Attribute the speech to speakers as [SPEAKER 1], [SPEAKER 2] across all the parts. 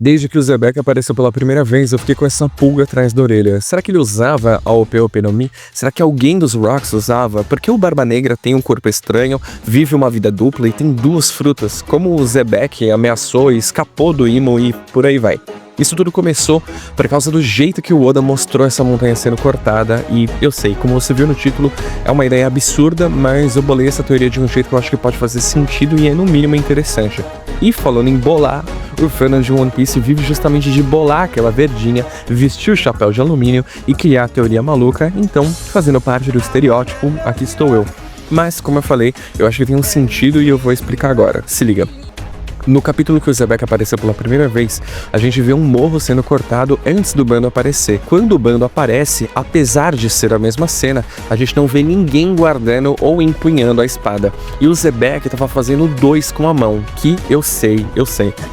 [SPEAKER 1] Desde que o Zebek apareceu pela primeira vez, eu fiquei com essa pulga atrás da orelha. Será que ele usava a OP no Mi? Será que alguém dos Rocks usava? Porque o Barba Negra tem um corpo estranho, vive uma vida dupla e tem duas frutas. Como o Zebek ameaçou e escapou do Imo e por aí vai. Isso tudo começou por causa do jeito que o Oda mostrou essa montanha sendo cortada, e eu sei, como você viu no título, é uma ideia absurda, mas eu bolei essa teoria de um jeito que eu acho que pode fazer sentido e é no mínimo interessante. E falando em bolar, o fandom de One Piece vive justamente de bolar aquela verdinha, vestir o chapéu de alumínio e criar a teoria maluca, então, fazendo parte do estereótipo, aqui estou eu. Mas, como eu falei, eu acho que tem um sentido e eu vou explicar agora. Se liga. No capítulo que o Zebek apareceu pela primeira vez, a gente vê um morro sendo cortado antes do bando aparecer. Quando o bando aparece, apesar de ser a mesma cena, a gente não vê ninguém guardando ou empunhando a espada. E o Zebek estava fazendo dois com a mão, que eu sei.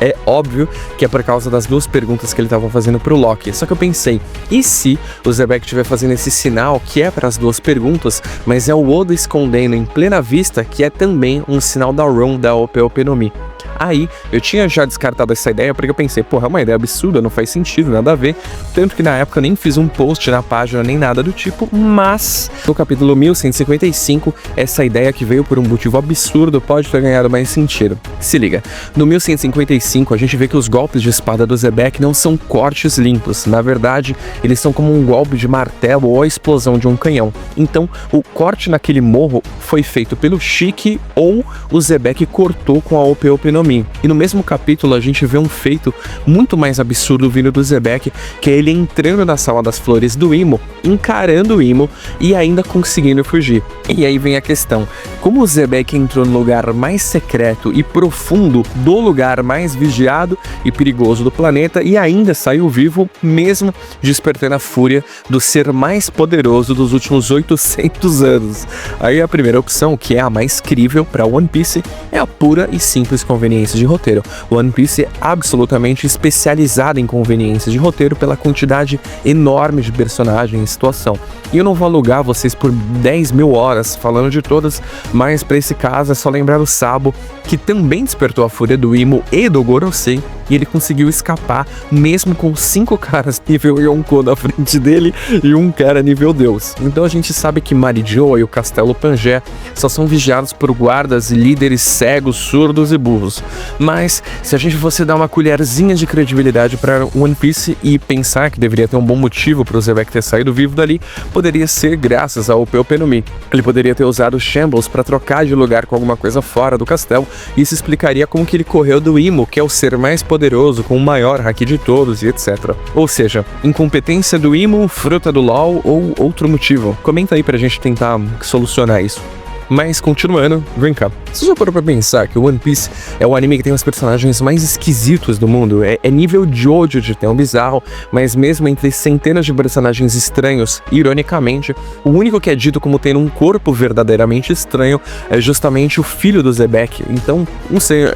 [SPEAKER 1] É óbvio que é por causa das duas perguntas que ele estava fazendo pro Loki. Só que eu pensei, e se o Zebek estiver fazendo esse sinal que é para as duas perguntas, mas é o Oda escondendo em plena vista que é também um sinal da Run da OP no Mi? Aí, eu tinha já descartado essa ideia porque eu pensei, porra, é uma ideia absurda, não faz sentido, nada a ver. Tanto que na época eu nem fiz um post na página nem nada do tipo, mas no capítulo 1155, essa ideia que veio por um motivo absurdo pode ter ganhado mais sentido. Se liga, no 1155 a gente vê que os golpes de espada do Zebek não são cortes limpos, na verdade, eles são como um golpe de martelo ou a explosão de um canhão. Então, o corte naquele morro foi feito pelo Shiki ou o Zebek cortou com a OP no Mi. E no mesmo capítulo a gente vê um feito muito mais absurdo vindo do Zebek, que é ele entrando na sala das flores do Imo, encarando o Imo e ainda conseguindo fugir. E aí vem a questão, como o Zebek entrou no lugar mais secreto e profundo do lugar mais vigiado e perigoso do planeta e ainda saiu vivo, mesmo despertando a fúria do ser mais poderoso dos últimos 800 anos? Aí a primeira opção, que é a mais crível para One Piece, é a pura e simples conveniência de roteiro. One Piece é absolutamente especializado em conveniências de roteiro pela quantidade enorme de personagens e situação. E eu não vou alugar vocês por 10 mil horas falando de todas, mas para esse caso é só lembrar o Sabo, que também despertou a fúria do Imo e do Gorosei, e ele conseguiu escapar mesmo com 5 caras nível Yonkou na frente dele e um cara nível Deus. Então a gente sabe que Marijoa e o Castelo Pangé só são vigiados por guardas e líderes cegos, surdos e burros. Mas se a gente fosse dar uma colherzinha de credibilidade para One Piece e pensar que deveria ter um bom motivo para o Zebek ter saído vivo dali, poderia ser graças ao OP no Mi. Ele poderia ter usado Shambles para trocar de lugar com alguma coisa fora do castelo, e isso explicaria como que ele correu do Imo, que é o ser mais poderoso, com o maior haki de todos e etc. Ou seja, incompetência do Imo, fruta do LoL ou outro motivo? Comenta aí pra gente tentar solucionar isso. Mas continuando, vem cá. Você já parou pra pensar que o One Piece é o anime que tem os personagens mais esquisitos do mundo? É nível Jojo de tão bizarro, mas mesmo entre centenas de personagens estranhos, ironicamente, o único que é dito como tendo um corpo verdadeiramente estranho é justamente o filho do Zebek. Então, não sei,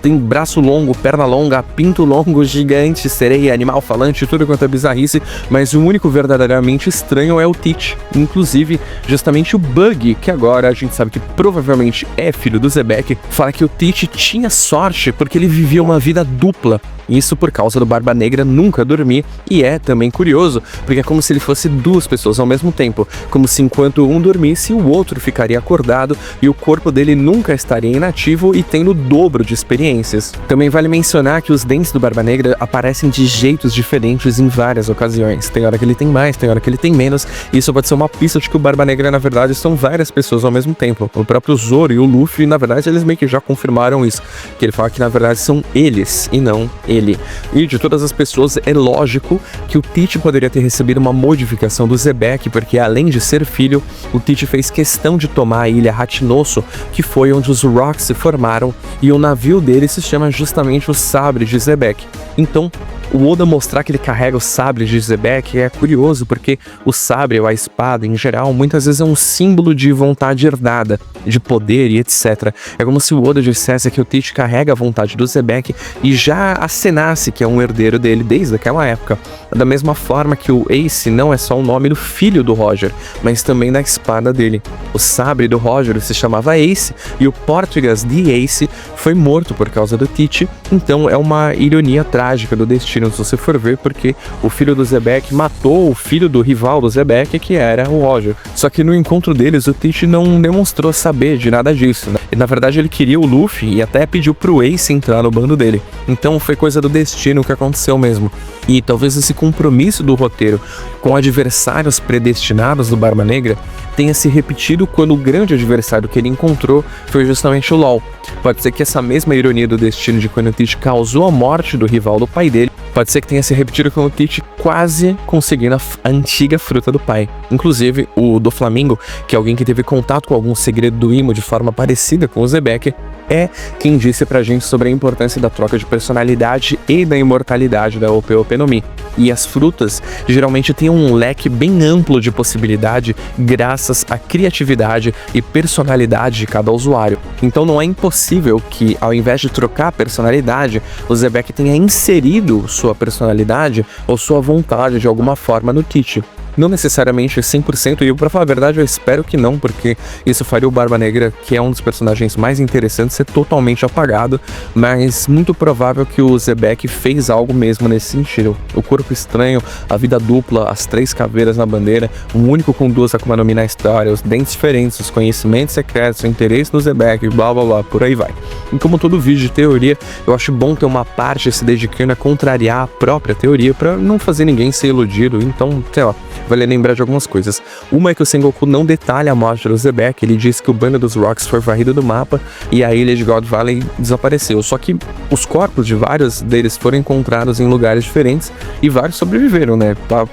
[SPEAKER 1] tem braço longo, perna longa, pinto longo, gigante, sereia, animal falante, tudo quanto é bizarrice, mas o único verdadeiramente estranho é o Teach. Inclusive, justamente o Bug, que agora a gente sabe que provavelmente é filho do Zebek, fala que o Teach tinha sorte porque ele vivia uma vida dupla. Isso por causa do Barba Negra nunca dormir, e é também curioso, porque é como se ele fosse duas pessoas ao mesmo tempo, como se enquanto um dormisse, o outro ficaria acordado e o corpo dele nunca estaria inativo e tendo o dobro de experiências. Também vale mencionar que os dentes do Barba Negra aparecem de jeitos diferentes em várias ocasiões. Tem hora que ele tem mais, tem hora que ele tem menos, e isso pode ser uma pista de que o Barba Negra na verdade são várias pessoas ao mesmo tempo. O próprio Zoro e o Luffy, na verdade, eles meio que já confirmaram isso, que ele fala que na verdade são eles e não ele. E de todas as pessoas, é lógico que o Teach poderia ter recebido uma modificação do Zebek, porque além de ser filho, o Teach fez questão de tomar a ilha Hachinoso, que foi onde os Rocks se formaram, e o navio dele se chama justamente o Sabre de Zebek. Então, O Oda mostrar que ele carrega o sabre de Zebek é curioso, porque o sabre ou a espada, em geral, muitas vezes é um símbolo de vontade herdada, de poder e etc. É como se o Oda dissesse que o Teach carrega a vontade do Zebek e já acenasse que é um herdeiro dele desde aquela época. Da mesma forma que o Ace não é só o nome do filho do Roger, mas também da espada dele. O sabre do Roger se chamava Ace e o Portugas de Ace foi morto por causa do Teach, então é uma ironia trágica do destino se você for ver, porque o filho do Zebek matou o filho do rival do Zebek, que era o Roger. Só que no encontro deles, o Teach não demonstrou saber de nada disso, né? E, na verdade, ele queria o Luffy e até pediu pro Ace entrar no bando dele. Então foi coisa do destino que aconteceu mesmo. E talvez esse compromisso do roteiro com adversários predestinados do Barba Negra tenha se repetido quando o grande adversário que ele encontrou foi justamente o LOL. Pode ser que essa mesma ironia do destino de quando o Teach causou a morte do rival do pai dele, pode ser que tenha se repetido com o Teach quase conseguindo a antiga fruta do pai. Inclusive, o do Flamingo, que é alguém que teve contato com algum segredo do Imo de forma parecida com o Zebek, é quem disse pra gente sobre a importância da troca de personalidade e da imortalidade da OP no Mi. E as frutas geralmente têm um leque bem amplo de possibilidade graças à criatividade e personalidade de cada usuário. Então não é impossível que, ao invés de trocar a personalidade, o Zebek tenha inserido sua personalidade ou sua vontade de alguma forma no Teach. Não necessariamente 100%, e pra falar a verdade eu espero que não, porque isso faria o Barba Negra, que é um dos personagens mais interessantes, ser totalmente apagado, mas muito provável que o Zebek fez algo mesmo nesse sentido. O corpo estranho, a vida dupla, as 3 caveiras na bandeira, um único com 2 Akuma no Mi na história, os dentes diferentes, os conhecimentos secretos, o interesse no Zebek, blá blá blá, por aí vai. E como todo vídeo de teoria, eu acho bom ter uma parte se dedicando a contrariar a própria teoria, pra não fazer ninguém ser iludido, então, sei lá, vale lembrar de algumas coisas. Uma é que o Sengoku não detalha a morte do Zebek, ele diz que o bando dos Rocks foi varrido do mapa e a ilha de God Valley desapareceu, só que os corpos de vários deles foram encontrados em lugares diferentes e vários sobreviveram, né? Tá,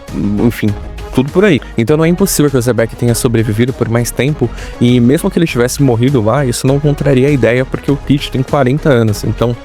[SPEAKER 1] enfim, tudo por aí. Então não é impossível que o Zebek tenha sobrevivido por mais tempo, e mesmo que ele tivesse morrido lá, isso não contraria a ideia, porque o Teach tem 40 anos, então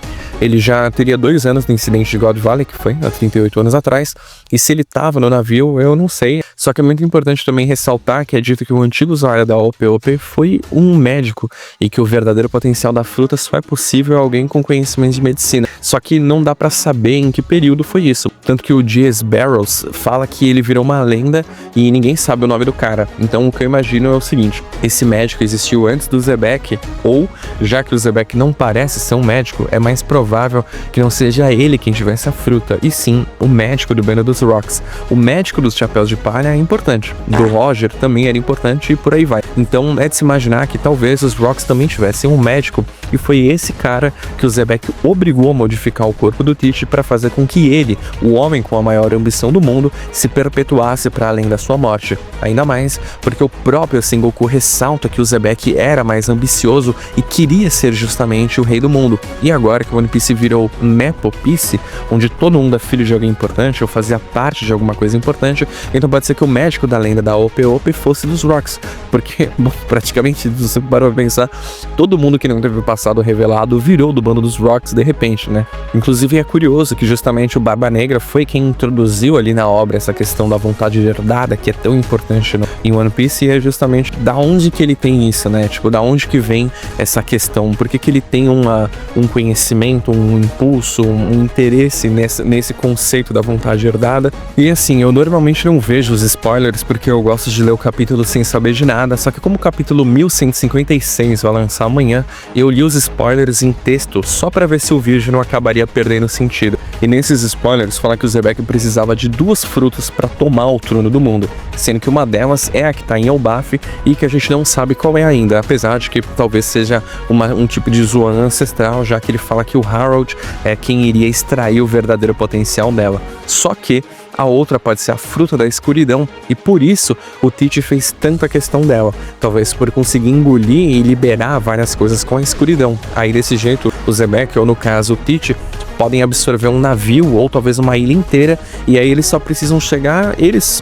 [SPEAKER 1] ele já teria 2 anos do incidente de God Valley, que foi há 38 anos atrás, e se ele estava no navio, eu não sei. Só que é muito importante também ressaltar que é dito que o antigo usuário da OP foi um médico, e que o verdadeiro potencial da fruta só é possível a alguém com conhecimento de medicina. Só que não dá pra saber em que período foi isso. Tanto que o Diaz Barrows fala que ele virou uma lenda e ninguém sabe o nome do cara. Então o que eu imagino é o seguinte: esse médico existiu antes do Zebek, ou, já que o Zebek não parece ser um médico, é mais provável que não seja ele quem tivesse a fruta, e sim o médico do bando dos Rocks. O médico dos Chapéus de Palha é importante, do Roger também era importante e por aí vai. Então é de se imaginar que talvez os Rocks também tivessem um médico, e foi esse cara que o Zebek obrigou a modificar o corpo do Teach para fazer com que ele, o homem com a maior ambição do mundo, se perpetuasse para além da sua morte. Ainda mais porque o próprio Sengoku ressalta que o Zebek era mais ambicioso e queria ser justamente o rei do mundo. E agora que o One Piece virou Nepo Piece, onde todo mundo é filho de alguém importante ou fazia parte de alguma coisa importante, então pode ser que o médico da lenda da OP fosse dos Rocks, porque, bom, praticamente, se você parou pra pensar, todo mundo que não teve o passado revelado virou do bando dos Rocks de repente, né? Inclusive é curioso que justamente o Barba Negra foi quem introduziu ali na obra essa questão da vontade herdada, que é tão importante em One Piece, e é justamente da onde que ele tem isso, né? Tipo, da onde que vem essa questão, por que que ele tem um conhecimento, um impulso, um interesse nesse conceito da vontade herdada. E assim, eu normalmente não vejo os spoilers porque eu gosto de ler o capítulo sem saber de nada, só que como o capítulo 1156 vai lançar amanhã, eu li os spoilers em texto só pra ver se o vídeo não acabaria perdendo sentido. E nesses spoilers fala que o Zebek precisava de 2 frutas pra tomar o trono do mundo, sendo que uma delas é a que tá em Elbaf e que a gente não sabe qual é ainda, apesar de que talvez seja um tipo de Zoan ancestral, já que ele fala que o Harold é quem iria extrair o verdadeiro potencial dela. Só que a outra pode ser a fruta da escuridão, e por isso o Teach fez tanta questão dela, talvez por conseguir engolir e liberar várias coisas com a escuridão. Aí desse jeito o Zebek, ou no caso o Teach, podem absorver um navio ou talvez uma ilha inteira, e aí eles só precisam chegar, eles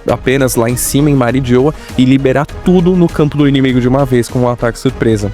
[SPEAKER 1] apenas lá em cima em Marijoa, e liberar tudo no campo do inimigo de uma vez com um ataque surpresa.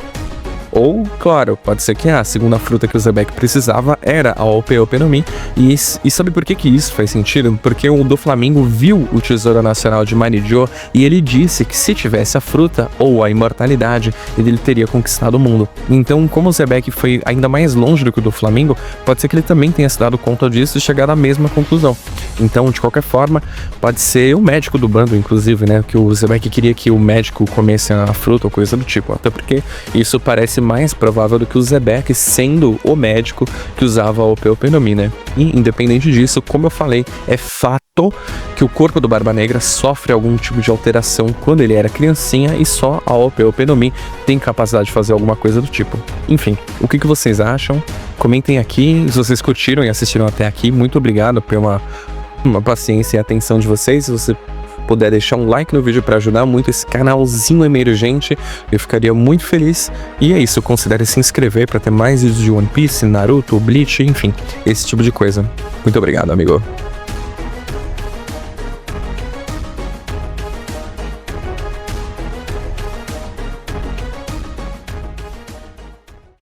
[SPEAKER 1] Ou, claro, pode ser que a segunda fruta que o Zebek precisava era a Ope-Ope no Mi. E sabe por que isso faz sentido? Porque o Doflamingo viu o Tesouro Nacional de Marijo e ele disse que se tivesse a fruta ou a imortalidade, ele teria conquistado o mundo. Então, como o Zebek foi ainda mais longe do que o Doflamingo, pode ser que ele também tenha se dado conta disso e chegado à mesma conclusão. Então, de qualquer forma, pode ser o médico do bando, inclusive, né? Que o Zebek queria que o médico comesse a fruta ou coisa do tipo. Até porque isso parece mais provável do que o Zebek sendo o médico que usava a Ope-Ope no Mi, né? E, independente disso, como eu falei, é fato que o corpo do Barba Negra sofre algum tipo de alteração quando ele era criancinha e só a Ope-Ope no Mi tem capacidade de fazer alguma coisa do tipo. Enfim, o que vocês acham? Comentem aqui, se vocês curtiram e assistiram até aqui, muito obrigado por uma paciência e atenção de vocês. Se você puder deixar um like no vídeo para ajudar muito esse canalzinho emergente, eu ficaria muito feliz. E é isso, considere se inscrever para ter mais vídeos de One Piece, Naruto, Bleach, enfim, esse tipo de coisa. Muito obrigado, amigo.